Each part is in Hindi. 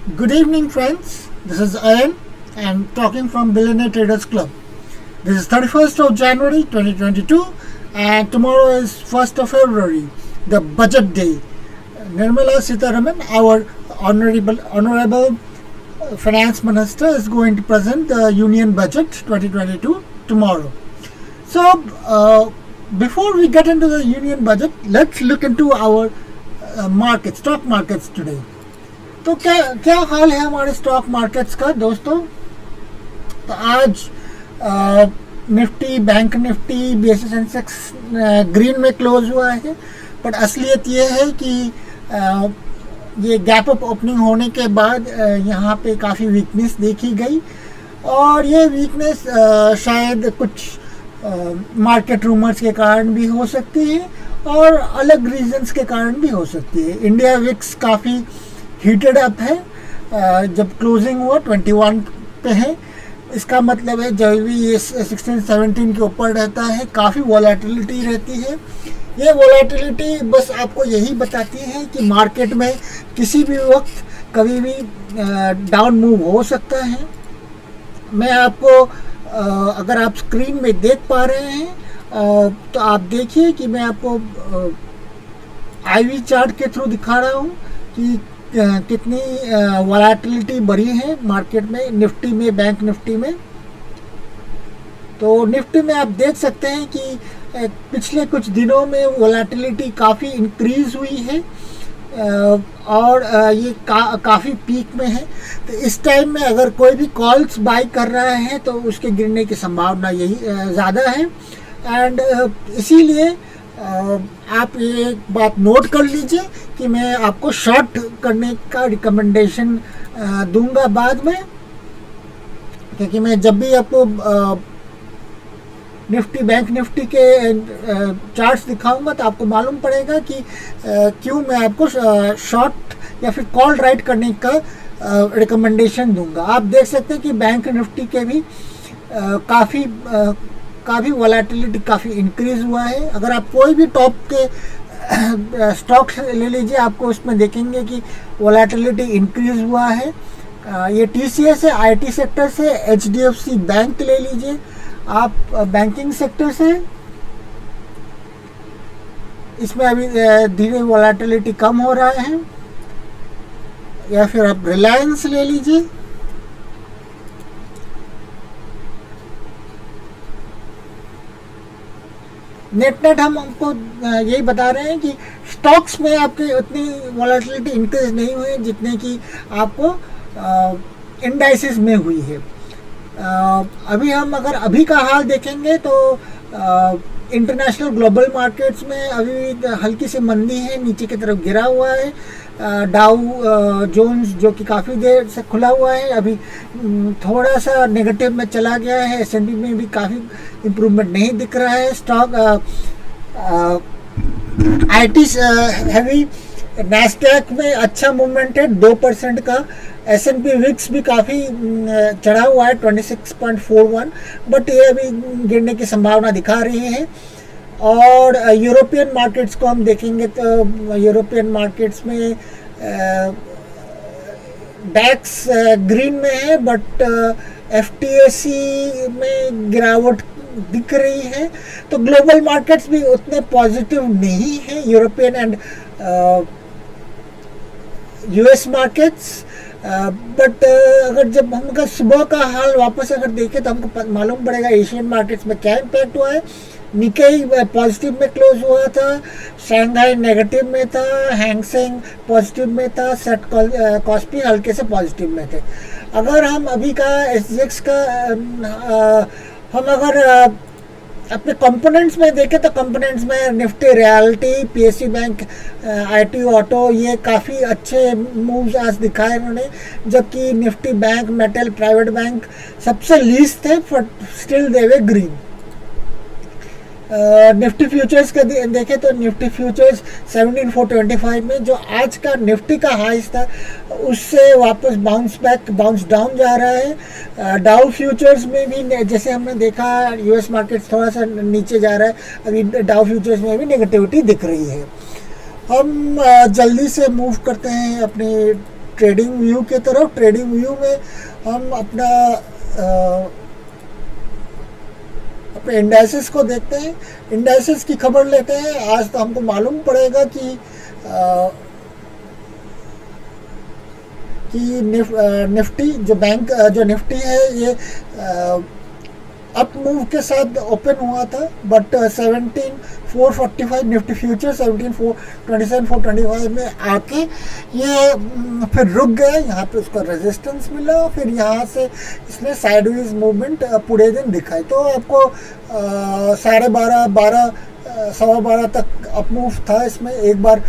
Good evening, friends. This is Ayan and talking from Billionaire Traders Club. This is 31st of January 2022 and tomorrow is 1st of February, the budget day. Nirmala Sitharaman, our honorable finance minister, is going to present the union budget 2022 tomorrow. So, before we get into the union budget, let's look into our stock markets today. तो क्या हाल है हमारे स्टॉक मार्केट्स का दोस्तों। तो आज Nifty, bank Nifty, BSE Sensex green में क्लोज हुआ है। बट असलियत ये है कि ये गैप अप ओपनिंग होने के बाद यहाँ पे काफ़ी वीकनेस देखी गई और ये वीकनेस शायद कुछ मार्केट रूमर्स के कारण भी हो सकती है और अलग रीजंस के कारण भी हो सकती है। इंडिया विक्स काफ़ी हीटेड अप है, जब क्लोजिंग हुआ 21 पे है। इसका मतलब है जब भी ये 16-17 के ऊपर रहता है काफ़ी वॉलेटिलिटी रहती है। ये वॉलेटिलिटी बस आपको यही बताती है कि मार्केट में किसी भी वक्त कभी भी डाउन मूव हो सकता है। मैं आपको अगर आप स्क्रीन में देख पा रहे हैं तो आप देखिए कि मैं आपको आईवी चार्ट के थ्रू दिखा रहा हूँ कि कितनी वॉलेटिलिटी बढ़ी है मार्केट में, निफ्टी में, बैंक निफ्टी में। तो निफ्टी में आप देख सकते हैं कि पिछले कुछ दिनों में वॉलेटिलिटी काफ़ी इंक्रीज़ हुई है और ये काफ़ी पीक में है। तो इस टाइम में अगर कोई भी कॉल्स बाय कर रहा है तो उसके गिरने की संभावना यही ज़्यादा है। एंड इसीलिए आप ये बात नोट कर लीजिए कि मैं आपको शॉर्ट करने का रिकमेंडेशन दूंगा बाद में, क्योंकि मैं जब भी आपको निफ्टी, बैंक निफ्टी के चार्ट्स दिखाऊंगा तो आपको मालूम पड़ेगा कि क्यों मैं आपको शॉर्ट या फिर कॉल राइट करने का रिकमेंडेशन दूंगा। आप देख सकते हैं कि बैंक निफ्टी के भी काफ़ी वॉलेटिलिटी काफ़ी इंक्रीज़ हुआ है। अगर आप कोई भी टॉप के स्टॉक ले लीजिए, आपको उसमें देखेंगे कि वॉलेटिलिटी इंक्रीज़ हुआ है। ये टीसीएस है, आईटी सेक्टर से, एचडीएफसी बैंक ले लीजिए आप बैंकिंग सेक्टर से, इसमें अभी धीरे वॉलेटिलिटी कम हो रहा है। या फिर आप रिलायंस ले लीजिए, नेट हम आपको यही बता रहे हैं कि स्टॉक्स में आपके उतनी वॉलेटिलिटी इंक्रीज नहीं हुई जितने की आपको इंडाइसेस में हुई है। अभी हम अगर अभी का हाल देखेंगे तो इंटरनेशनल ग्लोबल मार्केट्स में अभी हल्की सी मंदी है, नीचे की तरफ गिरा हुआ है। डाउ जोन्स जो कि काफ़ी देर से खुला हुआ है अभी थोड़ा सा नेगेटिव में चला गया है। एस&पी में भी काफ़ी इम्प्रूवमेंट नहीं दिख रहा है। स्टॉक आईटी हैवी नैस्डैक में अच्छा मूवमेंट है 2% का। एस&पी विक्स भी काफ़ी चढ़ा हुआ है 26.41, बट ये अभी गिरने की संभावना दिखा रही है। और यूरोपियन मार्केट्स को हम देखेंगे तो यूरोपियन मार्केट्स में डैक्स ग्रीन में है, बट एफटीएसी में गिरावट दिख रही है। तो ग्लोबल मार्केट्स भी उतने पॉजिटिव नहीं है, European and US markets. But अगर जब हम अगर सुबह का हाल वापस अगर देखें तो हमको मालूम पड़ेगा एशियन मार्केट्स में क्या इम्पैक्ट हुआ है। निकाई पॉजिटिव में क्लोज हुआ था, शंघाई नेगेटिव में था, हैंगसेंग पॉजिटिव में था, सेट कॉस्पी हल्के से पॉजिटिव में थे। अगर हम अभी का एसजीएक्स का हम अगर अपने कंपोनेंट्स में देखें तो कंपोनेंट्स में Nifty realty, PSU bank, IT auto ये काफ़ी अच्छे मूव्स आज दिखाए इन्होंने, जबकि Nifty bank, metal, private bank सबसे लीस्ट थे, but still they way green. Nifty futures का देखें तो निफ्टी फ्यूचर्स 17,425 में जो आज का निफ्टी का हाइस था उससे वापस बाउंस डाउन जा रहा है। डाउ फ्यूचर्स में भी जैसे हमने देखा यूएस मार्केट थोड़ा सा नीचे जा रहा है, अभी डाउ फ्यूचर्स में भी नेगेटिविटी दिख रही है। हम जल्दी से मूव करते हैं अपने ट्रेडिंग व्यू की तरफ। ट्रेडिंग व्यू में हम अपना अपने इंडाइसेस को देखते हैं, इंडाइसेस की खबर लेते हैं। आज तो हमको मालूम पड़ेगा कि निफ्टी जो निफ्टी है ये अप मूव के साथ ओपन हुआ था, बट 17,445 निफ्टी फ्यूचर 17,427,425 में आके ये फिर रुक गया। यहाँ पे उसका रेजिस्टेंस मिला, फिर यहाँ से इसने साइडवेज मूवमेंट पूरे दिन दिखाई। तो आपको 12:30 12:15 तक अप मूव था इसमें। एक बार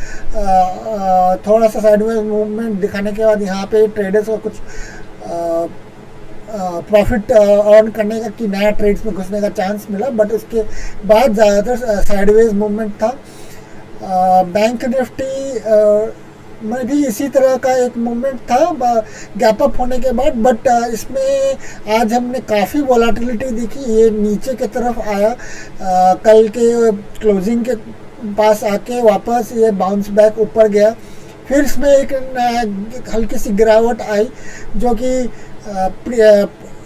थोड़ा सा साइडवेज मूवमेंट दिखाने के बाद यहाँ पे ट्रेडर्स को कुछ प्रॉफिट अर्न करने का कि नया ट्रेड्स में घुसने का चांस मिला, बट उसके बाद ज़्यादातर साइडवेज मूवमेंट था। बैंक निफ्टी में भी इसी तरह का एक मूवमेंट था गैप अप होने के बाद, बट इसमें आज हमने काफ़ी वॉलेटिलिटी देखी। ये नीचे की तरफ आया, कल के क्लोजिंग के पास आके वापस ये बाउंस बैक ऊपर गया। फिर इसमें एक हल्की सी गिरावट आई जो कि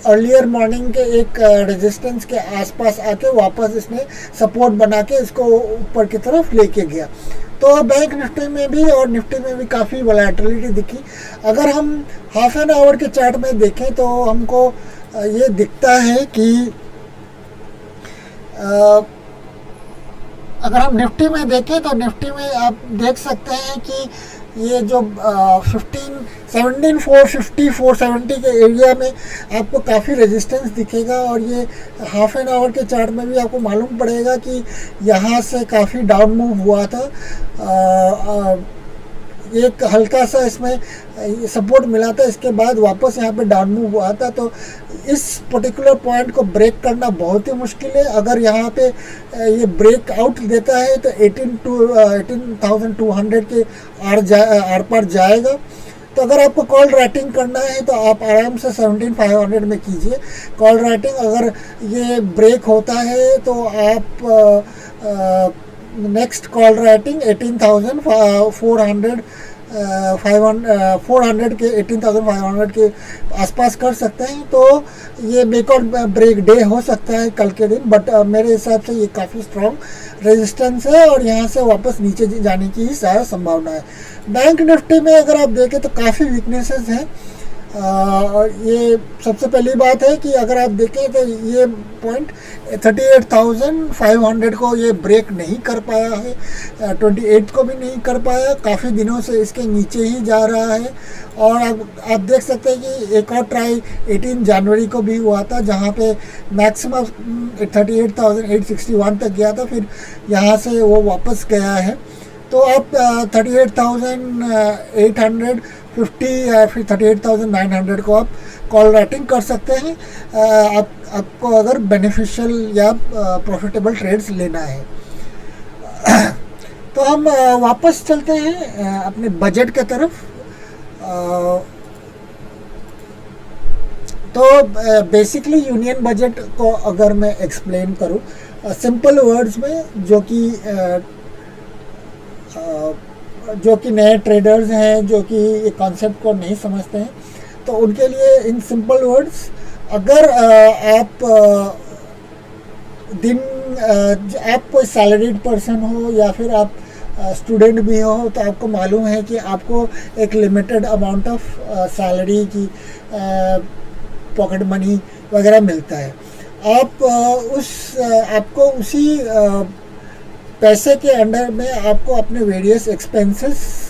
अर्लियर मॉर्निंग के एक रेजिस्टेंस के आसपास आके वापस इसने सपोर्ट बना के इसको ऊपर की तरफ लेके गया। तो बैंक निफ्टी में भी और निफ्टी में भी काफ़ी वॉलेटिलिटी दिखी। अगर हम हाफ एन आवर के चार्ट में देखें तो हमको ये दिखता है कि अगर हम निफ्टी में देखें तो निफ्टी में आप देख सकते हैं कि ये जो 17,450 470 के एरिया में आपको काफ़ी रेजिस्टेंस दिखेगा। और ये हाफ एन आवर के चार्ट में भी आपको मालूम पड़ेगा कि यहाँ से काफ़ी डाउन मूव हुआ था। एक हल्का सा इसमें सपोर्ट मिला था, इसके बाद वापस यहाँ पे डाउन मूव हुआ था। तो इस पर्टिकुलर पॉइंट को ब्रेक करना बहुत ही मुश्किल है। अगर यहाँ पे ये ब्रेक आउट देता है तो 18,200 के आर पार जाएगा। तो अगर आपको कॉल राइटिंग करना है तो आप आराम से 17,500 में कीजिए कॉल राइटिंग। अगर ये ब्रेक होता है तो आप नेक्स्ट कॉल राइटिंग 18,400 400 के 18,500 के आसपास कर सकते हैं। तो ये मेक और ब्रेक डे हो सकता है कल के दिन, बट मेरे हिसाब से ये काफ़ी स्ट्रॉन्ग रेजिस्टेंस है और यहाँ से वापस नीचे जाने की ही सारा संभावना है। बैंक निफ्टी में अगर आप देखें तो काफ़ी वीकनेसेस हैं। ये सबसे पहली बात है कि अगर आप देखें तो ये पॉइंट 38,500 को ये ब्रेक नहीं कर पाया है, 28 को भी नहीं कर पाया, काफ़ी दिनों से इसके नीचे ही जा रहा है। और आप देख सकते हैं कि एक और ट्राई 18 जनवरी को भी हुआ था जहाँ पे मैक्सिमम 38,861 तक गया था, फिर यहाँ से वो वापस गया है। तो आप 38,850 या फिर 38,900 को आप कॉल राइटिंग कर सकते हैं आपको अगर बेनिफिशियल या प्रॉफिटेबल ट्रेड्स लेना है। तो हम वापस चलते हैं अपने बजट के तरफ। तो बेसिकली यूनियन बजट को अगर मैं एक्सप्लेन करूँ सिंपल वर्ड्स में, जो कि नए ट्रेडर्स हैं जो कि ये कॉन्सेप्ट को नहीं समझते हैं, तो उनके लिए इन सिंपल वर्ड्स अगर आप कोई सैलरीड पर्सन हो या फिर आप स्टूडेंट भी हो तो आपको मालूम है कि आपको एक लिमिटेड अमाउंट ऑफ सैलरी की पॉकेट मनी वगैरह मिलता है। आपको उसी पैसे के अंडर में आपको अपने वेरियस एक्सपेंसेस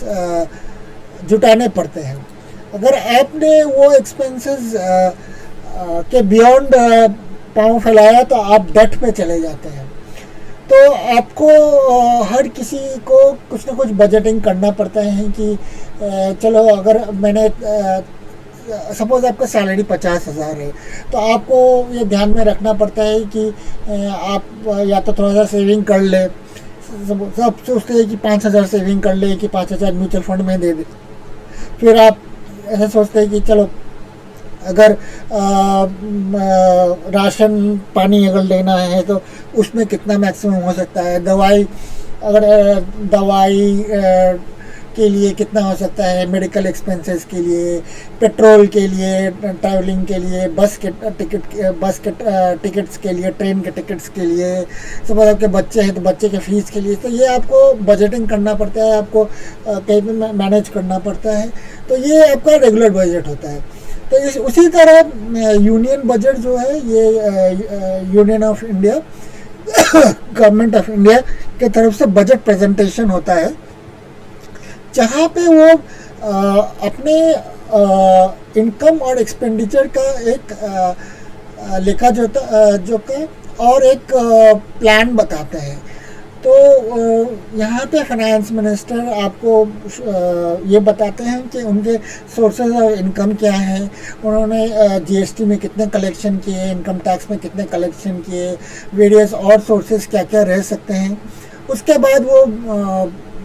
जुटाने पड़ते हैं। अगर आपने वो एक्सपेंसेस के बियॉन्ड पाँव फैलाया तो आप डेट पे चले जाते हैं। तो आपको हर किसी को कुछ ना कुछ बजटिंग करना पड़ता है कि चलो अगर मैंने सपोज़ आपका सैलरी 50,000 है तो आपको ये ध्यान में रखना पड़ता है कि आप या तो थोड़ा सा सेविंग कर ले। सब सोचते हैं कि 5,000 सेविंग कर ले कि 5,000 म्यूचुअल फंड में दे दे। फिर आप ऐसा सोचते हैं कि चलो अगर राशन पानी अगर लेना है तो उसमें कितना मैक्सिमम हो सकता है। दवाई के लिए कितना हो सकता है, मेडिकल एक्सपेंसेस के लिए, पेट्रोल के लिए, ट्रैवलिंग के लिए, बस के टिकट्स के लिए, ट्रेन के टिकट्स के लिए, सपोज आपके बच्चे हैं तो बच्चे के फ़ीस के लिए। तो ये आपको बजटिंग करना पड़ता है, आपको कहीं भी मैनेज करना पड़ता है। तो ये आपका रेगुलर बजट होता है। तो उसी तरह यूनियन बजट जो है ये union of India government of India के तरफ से बजट प्रेजेंटेशन होता है, जहाँ पे वो अपने इनकम और एक्सपेंडिचर का एक लेखा जोखा और एक प्लान बताते हैं। तो यहाँ पे फाइनेंस मिनिस्टर आपको ये बताते हैं कि उनके सोर्सेज ऑफ इनकम क्या हैं, उन्होंने जीएसटी में कितने कलेक्शन किए, इनकम टैक्स में कितने कलेक्शन किए, वेरियस और सोर्सेज क्या क्या रह सकते हैं। उसके बाद वो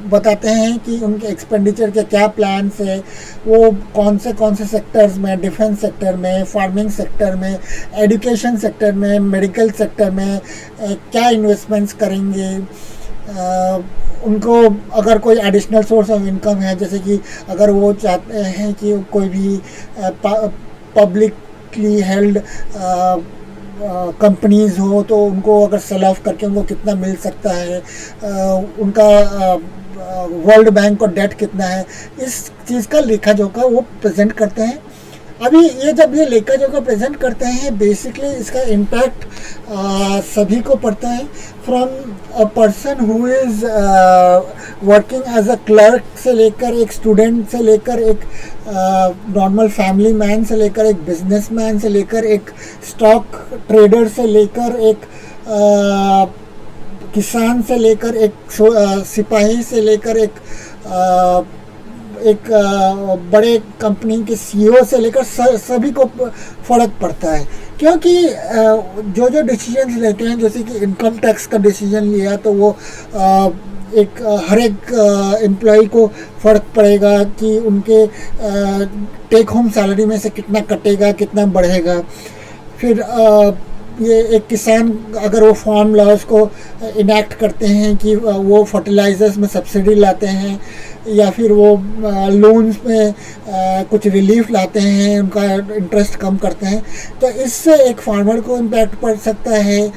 बताते हैं कि उनके एक्सपेंडिचर के क्या प्लान्स है, वो कौन से सेक्टर्स में, डिफेंस सेक्टर में, फार्मिंग सेक्टर में, एजुकेशन सेक्टर में, मेडिकल सेक्टर में क्या इन्वेस्टमेंट्स करेंगे। उनको अगर कोई एडिशनल सोर्स ऑफ इनकम है, जैसे कि अगर वो चाहते हैं कि कोई भी पब्लिकली हेल्ड कंपनीज़ हो, तो उनको अगर सेल ऑफ करके उनको कितना मिल सकता है, उनका वर्ल्ड बैंक का डेट कितना है, इस चीज़ का लेखा जोखा वो प्रेजेंट करते हैं। अभी ये जब ये लेखा जोखा प्रेजेंट करते हैं, बेसिकली इसका इम्पैक्ट सभी को पड़ता है, from a person who is working as a clerk से लेकर, एक स्टूडेंट से लेकर, एक नॉर्मल फैमिली मैन से लेकर, एक बिजनेसमैन से लेकर, एक स्टॉक ट्रेडर से लेकर, एक किसान से लेकर, एक सिपाही से लेकर, एक बड़े कंपनी के सीईओ से लेकर सभी को फ़र्क पड़ता है। क्योंकि जो डिसीजंस लेते हैं, जैसे कि इनकम टैक्स का डिसीजन लिया, तो वो हर एक एम्प्लॉय को फ़र्क पड़ेगा कि उनके टेक होम सैलरी में से कितना कटेगा, कितना बढ़ेगा। फिर ये एक किसान अगर वो फार्म लॉज को इनैक्ट करते हैं कि वो फर्टिलाइज़र्स में सब्सिडी लाते हैं, या फिर वो लोन्स में कुछ रिलीफ लाते हैं, उनका इंटरेस्ट कम करते हैं, तो इससे एक फार्मर को इम्पैक्ट पड़ सकता है।